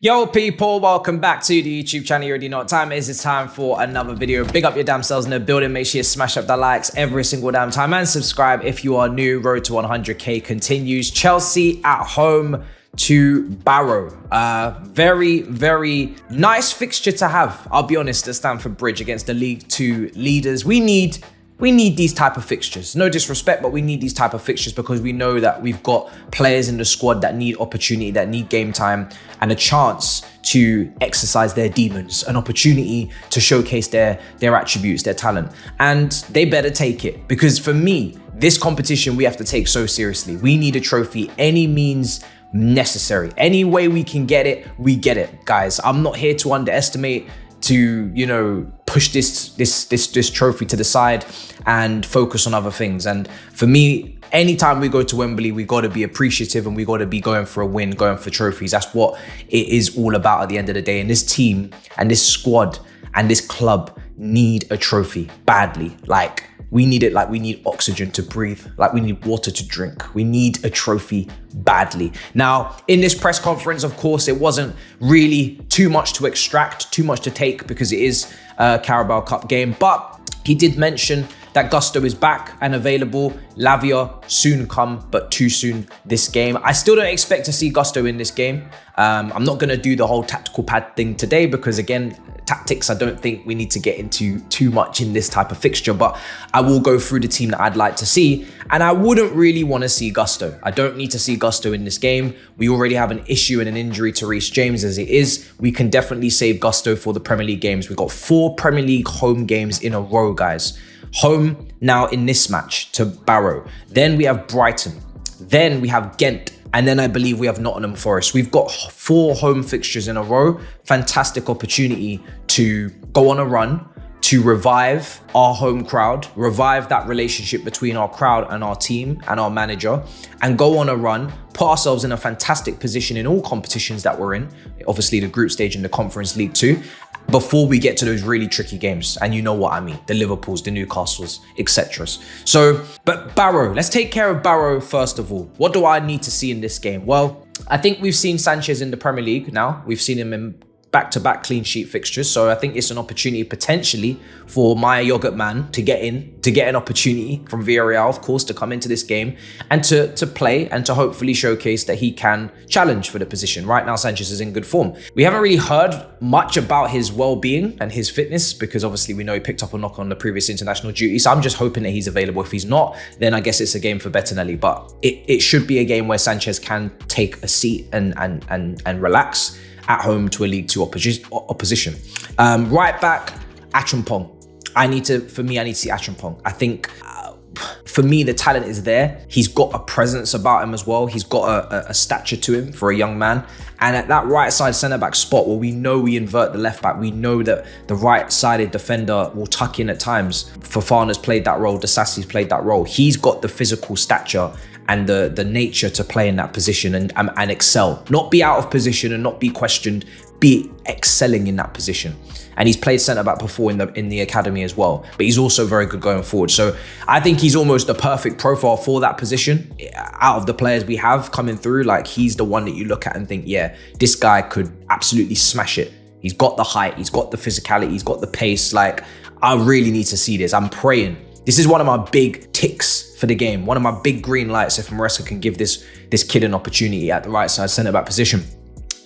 Yo people, welcome back to the YouTube channel. You already know what time it is. It's time for another video. Big up your damn selves in the building. Make sure you smash up the likes every single damn time and subscribe if you are new. Road to 100k continues. Chelsea at home to Barrow. Very nice fixture to have. I'll be honest, at Stamford Bridge against the League Two leaders. We need these type of fixtures. No disrespect, but we need these type of fixtures because we know that we've got players in the squad that need opportunity, that need game time and a chance to exercise their demons, an opportunity to showcase their attributes, their talent. And they better take it, because for me, this competition we have to take so seriously. We need a trophy any means necessary. Any way we can get it, we get it, guys. I'm not here to underestimate, to, you know, push this trophy to the side and focus on other things. And for me, anytime we go to Wembley, we got to be appreciative and we got to be going for a win, going for trophies. That's what it is all about at the end of the day. And this team and this squad and this club need a trophy badly. Like, we need it like we need oxygen to breathe, like we need water to drink. We need a trophy badly. Now, in this press conference, of course, it wasn't really too much to extract, too much to take, because it is a Carabao Cup game. But he did mention that Gusto is back and available. Lavia soon come, but too soon this game. I still don't expect to see Gusto in this game. I'm not going to do the whole tactical pad thing today because, again, tactics, I don't think we need to get into too much in this type of fixture, but I will go through the team that I'd like to see. And I wouldn't really want to see Gusto. I don't need to see Gusto in this game. We already have an issue and an injury to Reece James as it is. We can definitely save Gusto for the Premier League games. We've got 4 Premier League home games in a row, guys. Home now in this match to Barrow. Then we have Brighton. Then we have Ghent. And then I believe we have Nottingham Forest. We've got 4 home fixtures in a row. Fantastic opportunity to go on a run, to revive our home crowd, revive that relationship between our crowd and our team and our manager, and go on a run, put ourselves in a fantastic position in all competitions that we're in, obviously the group stage and the Conference League too, before we get to those really tricky games. And you know what I mean, the Liverpools, the Newcastles, etc. So, but Barrow, let's take care of Barrow first of all. What do I need to see in this game? Well, I think we've seen Sanchez in the Premier League now. We've seen him in back-to-back clean sheet fixtures. So I think it's an opportunity potentially for my yogurt man to get an opportunity from Villarreal, of course, to come into this game and to play and to hopefully showcase that he can challenge for the position. Right now, Sanchez is in good form. We haven't really heard much about his well-being and his fitness because obviously we know he picked up a knock on the previous international duty. So I'm just hoping that he's available. If he's not, then I guess it's a game for Bettinelli. But it should be a game where Sanchez can take a seat and relax at home to a League Two opposition. Right back, Achamepong. I need to see Achamepong. I think for me, the talent is there. He's got a presence about him as well. He's got a stature to him for a young man. And at that right side centre-back spot where we know we invert the left back, we know that the right-sided defender will tuck in at times. Fofana's played that role, Disasi's played that role. He's got the physical stature and the nature to play in that position and excel. Not be out of position and not be questioned, be excelling in that position. And he's played centre-back before in the academy as well, but he's also very good going forward. So I think he's almost the perfect profile for that position. Out of the players we have coming through, like, he's the one that you look at and think, yeah, this guy could absolutely smash it. He's got the height, he's got the physicality, he's got the pace. Like, I really need to see this. I'm praying. This is one of my big ticks for the game. One of my big green lights if Maresca can give this kid an opportunity at the right side centre-back position.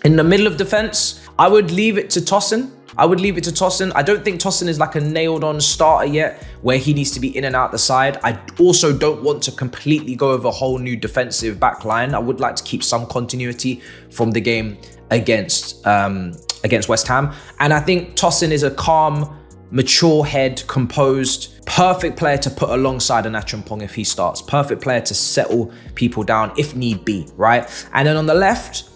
In the middle of defence, I would leave it to Tosin. I don't think Tosin is like a nailed-on starter yet where he needs to be in and out the side. I also don't want to completely go over a whole new defensive back line. I would like to keep some continuity from the game against West Ham. And I think Tosin is a calm, mature head, composed, perfect player to put alongside an Achamepong if he starts. Perfect player to settle people down if need be, right? And then on the left,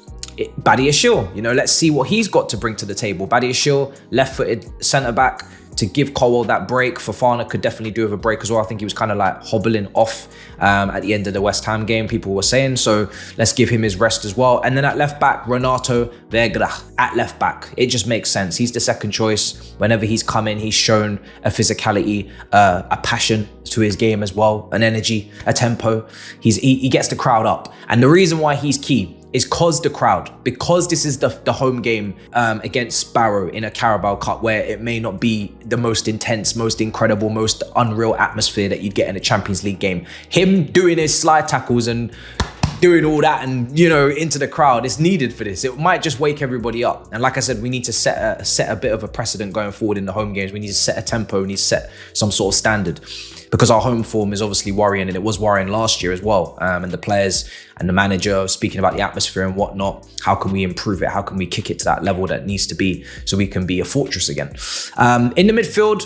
Badiashile, you know, let's see what he's got to bring to the table. Badiashile, left-footed centre-back, to give Chilwell that break. Fofana could definitely do with a break as well. I think he was kind of like hobbling off at the end of the West Ham game, people were saying. So let's give him his rest as well. And then at left back, Renato Vergra at left back. It just makes sense. He's the second choice. Whenever he's come in, he's shown a physicality, a passion to his game as well, an energy, a tempo. He gets the crowd up. And the reason why he's key is because this is the home game against Barrow in a Carabao Cup, where it may not be the most intense, most incredible, most unreal atmosphere that you'd get in a Champions League game. Him doing his slide tackles and doing all that and, you know, into the crowd is needed for this. It might just wake everybody up. And like I said, we need to set a bit of a precedent going forward in the home games. We need to set a tempo, we need to set some sort of standard, because our home form is obviously worrying, and it was worrying last year as well. And the players and the manager speaking about the atmosphere and whatnot. How can we improve it? How can we kick it to that level that it needs to be so we can be a fortress again? In the midfield,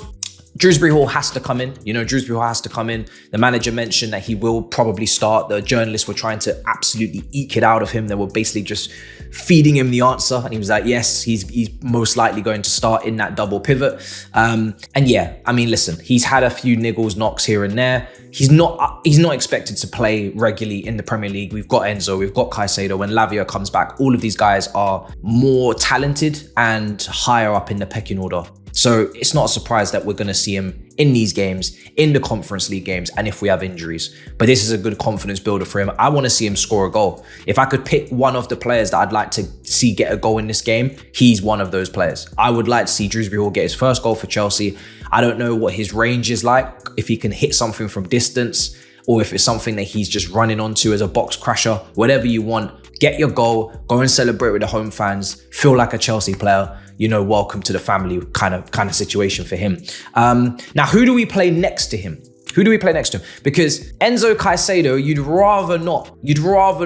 Dewsbury Hall has to come in. You know, Dewsbury Hall has to come in. The manager mentioned that he will probably start. The journalists were trying to absolutely eke it out of him. They were basically just feeding him the answer. And he was like, yes, he's most likely going to start in that double pivot. And yeah, I mean, listen, he's had a few niggles, knocks here and there. He's not expected to play regularly in the Premier League. We've got Enzo, we've got Caicedo. When Lavia comes back, all of these guys are more talented and higher up in the pecking order. So it's not a surprise that we're going to see him in these games, in the Conference League games, and if we have injuries. But this is a good confidence builder for him. I want to see him score a goal. If I could pick one of the players that I'd like to see get a goal in this game, he's one of those players. I would like to see Dewsbury Hall get his first goal for Chelsea. I don't know what his range is like, if he can hit something from distance, or if it's something that he's just running onto as a box crasher. Whatever you want, get your goal, go and celebrate with the home fans, feel like a Chelsea player. You know, welcome to the family kind of situation for him. Now, who do we play next to him? Because Enzo Caicedo, you'd rather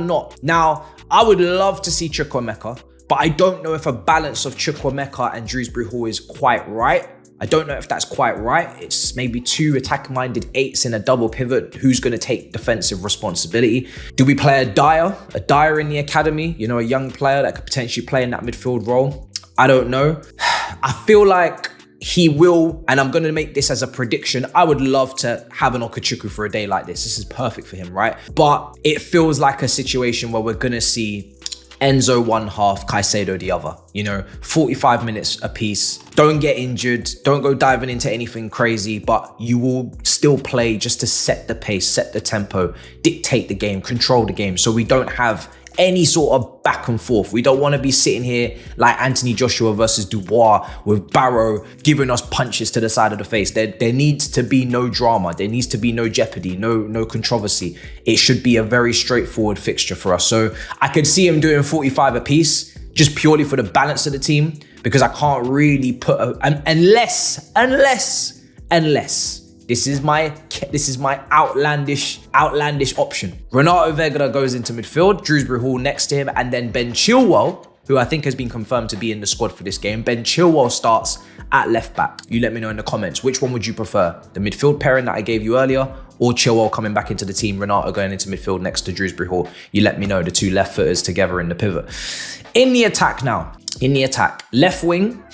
not. Now, I would love to see Chukwuemeka, but I don't know if a balance of Chukwuemeka and Dewsbury Hall is quite right. I don't know if that's quite right. It's maybe two attack-minded eights in a double pivot. Who's going to take defensive responsibility? Do we play a Dyer in the academy? You know, a young player that could potentially play in that midfield role? I don't know. I feel like he will, and I'm going to make this as a prediction. I would love to have an Okechukwu for a day like this. This is perfect for him, right? But it feels like a situation where we're going to see Enzo one half, Caicedo the other. You know, 45 minutes apiece. Don't get injured. Don't go diving into anything crazy, but you will still play just to set the pace, set the tempo, dictate the game, control the game, so we don't have any sort of back and forth. We don't want to be sitting here like Anthony Joshua versus Dubois with Barrow giving us punches to the side of the face. There needs to be no drama. There needs to be no jeopardy, no controversy. It should be a very straightforward fixture for us. So I could see him doing 45 apiece just purely for the balance of the team, because I can't really put unless this is my outlandish option. Renato Vega goes into midfield, Dewsbury Hall next to him, and then Ben Chilwell, who I think has been confirmed to be in the squad for this game. Ben Chilwell starts at left back. You let me know in the comments, which one would you prefer? The midfield pairing that I gave you earlier, or Chilwell coming back into the team, Renato going into midfield next to Dewsbury Hall? You let me know, the two left footers together in the pivot. In the attack, left wing,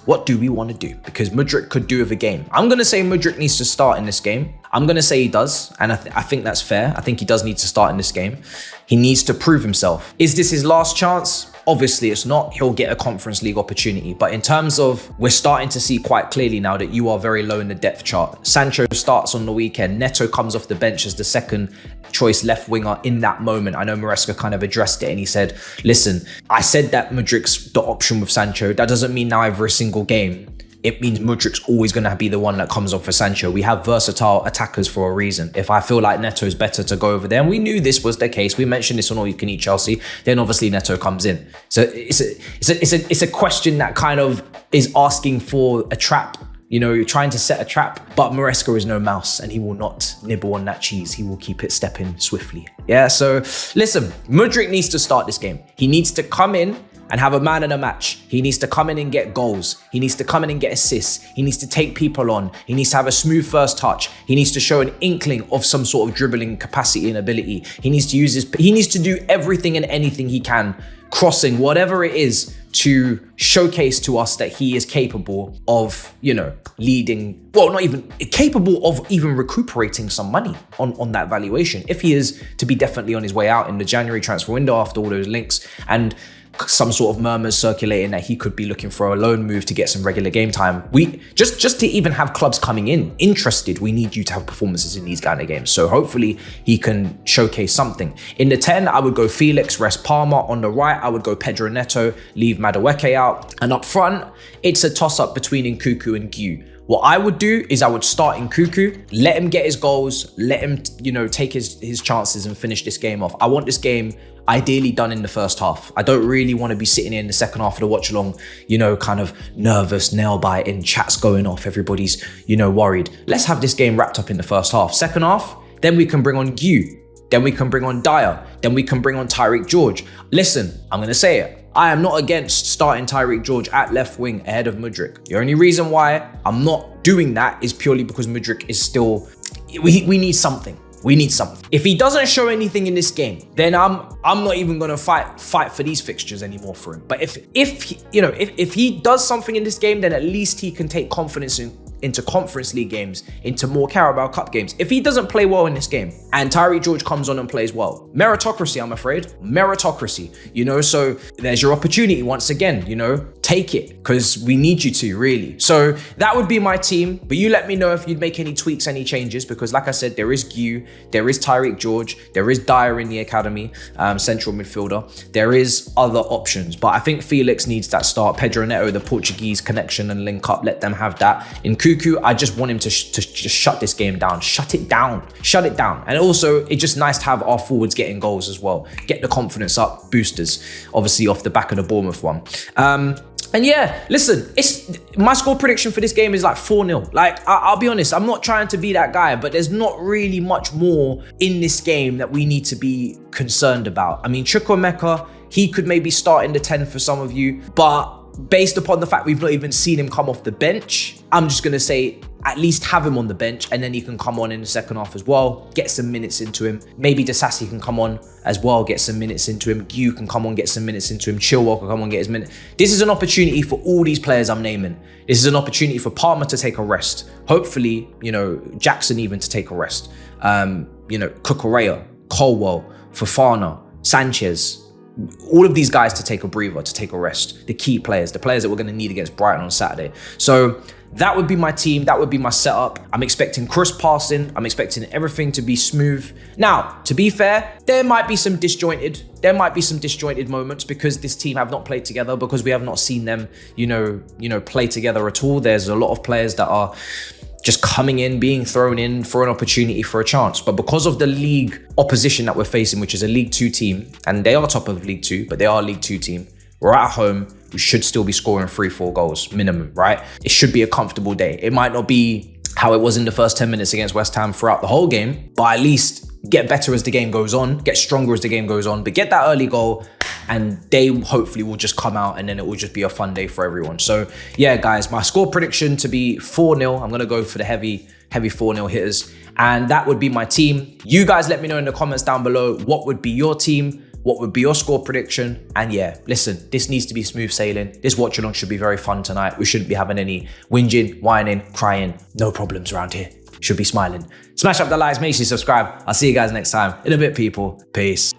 what do we want to do? Because Mudryk could do with a game. I'm going to say Mudryk needs to start in this game. I'm going to say he does, and I think that's fair. I think he does need to start in this game. He needs to prove himself. Is this his last chance? Obviously it's not. He'll get a Conference League opportunity. But in terms of, we're starting to see quite clearly now that you are very low in the depth chart. Sancho starts on the weekend. Neto comes off the bench as the second choice left winger in that moment. I know Maresca kind of addressed it and he said, listen, I said that Mudryk's the option with Sancho. That doesn't mean now every single game it means Mudryk's always going to be the one that comes off for Sancho. We have versatile attackers for a reason. If I feel like Neto's better to go over there, and we knew this was the case, we mentioned this on All You Can Eat Chelsea, then obviously Neto comes in. So it's a question that kind of is asking for a trap. You know, you're trying to set a trap, but Maresca is no mouse and he will not nibble on that cheese. He will keep it stepping swiftly. Yeah, so listen, Mudryk needs to start this game. He needs to come in and have a man in a match. He needs to come in and get goals. He needs to come in and get assists. He needs to take people on. He needs to have a smooth first touch. He needs to show an inkling of some sort of dribbling capacity and ability. He needs to do everything and anything he can, crossing, whatever it is, to showcase to us that he is capable of, you know, leading, well, not even capable of even recuperating some money on that valuation. If he is to be definitely on his way out in the January transfer window after all those links. And some sort of murmurs circulating that he could be looking for a loan move to get some regular game time. We just to even have clubs coming in interested, we need you to have performances in these kind of games. So hopefully he can showcase something. In the 10, I would go Felix, rest Palmer. On the right, I would go Pedro Neto, leave Madueke out. And up front, it's a toss-up between Nkuku and Gu. What I would do is I would start Nkuku, let him get his goals, let him, take his chances and finish this game off. I want this game ideally done in the first half. I don't really want to be sitting here in the second half of the watch along, kind of nervous, nail biting, chats going off, everybody's, worried. Let's have this game wrapped up in the first half. Second half, then we can bring on Gu. Then we can bring on Dyer. Then we can bring on Tyreek George. Listen, I'm going to say it. I am not against starting Tyreek George at left wing ahead of Mudryk. The only reason why I'm not doing that is purely because Mudryk is still... We need something. We need something. If he doesn't show anything in this game, then I'm not even gonna fight for these fixtures anymore for him. But if he does something in this game, then at least he can take confidence into Conference League games, into more Carabao Cup games. If he doesn't play well in this game and Tyreek George comes on and plays well, meritocracy, I'm afraid. Meritocracy, so there's your opportunity once again, take it, because we need you to, really. So that would be my team, but you let me know if you'd make any tweaks, any changes, because like I said, there is Gu, there is Tyreek George, there is Dyer in the academy, central midfielder. There is other options, but I think Felix needs that start. Pedro Neto, the Portuguese connection and link up, let them have that. In Nkuku, I just want him to just shut this game down. Shut it down. Shut it down. And also, it's just nice to have our forwards getting goals as well. Get the confidence up, boosters, obviously off the back of the Bournemouth one. And yeah, listen, my score prediction for this game is like 4-0. Like, I'll be honest, I'm not trying to be that guy, but there's not really much more in this game that we need to be concerned about. I mean, Chukwuemeka, he could maybe start in the 10 for some of you, but based upon the fact we've not even seen him come off the bench, I'm just going to say at least have him on the bench, and then he can come on in the second half as well, get some minutes into him. Maybe Disasi can come on as well, get some minutes into him. Gu can come on, get some minutes into him. Chilwell can come on, get his minutes. This is an opportunity for all these players I'm naming. This is an opportunity for Palmer to take a rest. Hopefully, Jackson even to take a rest. Cucurella, Colwell, Fofana, Sanchez, all of these guys to take a breather, to take a rest. The key players, the players that we're going to need against Brighton on Saturday. So that would be my team. That would be my setup. I'm expecting crisp passing. I'm expecting everything to be smooth. Now, to be fair, there might be some disjointed moments because this team have not played together, because we have not seen them, play together at all. There's a lot of players that are just coming in, being thrown in for an opportunity, for a chance. But because of the league opposition that we're facing, which is a League 2 team, and they are top of League 2, but they are a League 2 team, we're at home, we should still be scoring 3-4 goals minimum, right? It should be a comfortable day. It might not be how it was in the first 10 minutes against West Ham throughout the whole game, but at least get better as the game goes on, get stronger as the game goes on, but get that early goal, and they hopefully will just come out, and then it will just be a fun day for everyone. So yeah, guys, my score prediction to be 4-0. I'm going to go for the heavy 4-0 hitters, and that would be my team. You guys let me know in the comments down below what would be your team, what would be your score prediction. And yeah, listen, this needs to be smooth sailing. This watch along should be very fun tonight. We shouldn't be having any whinging, whining, crying. No problems around here. Should be smiling. Smash up the likes, make sure you subscribe. I'll see you guys next time. In a bit, people. Peace.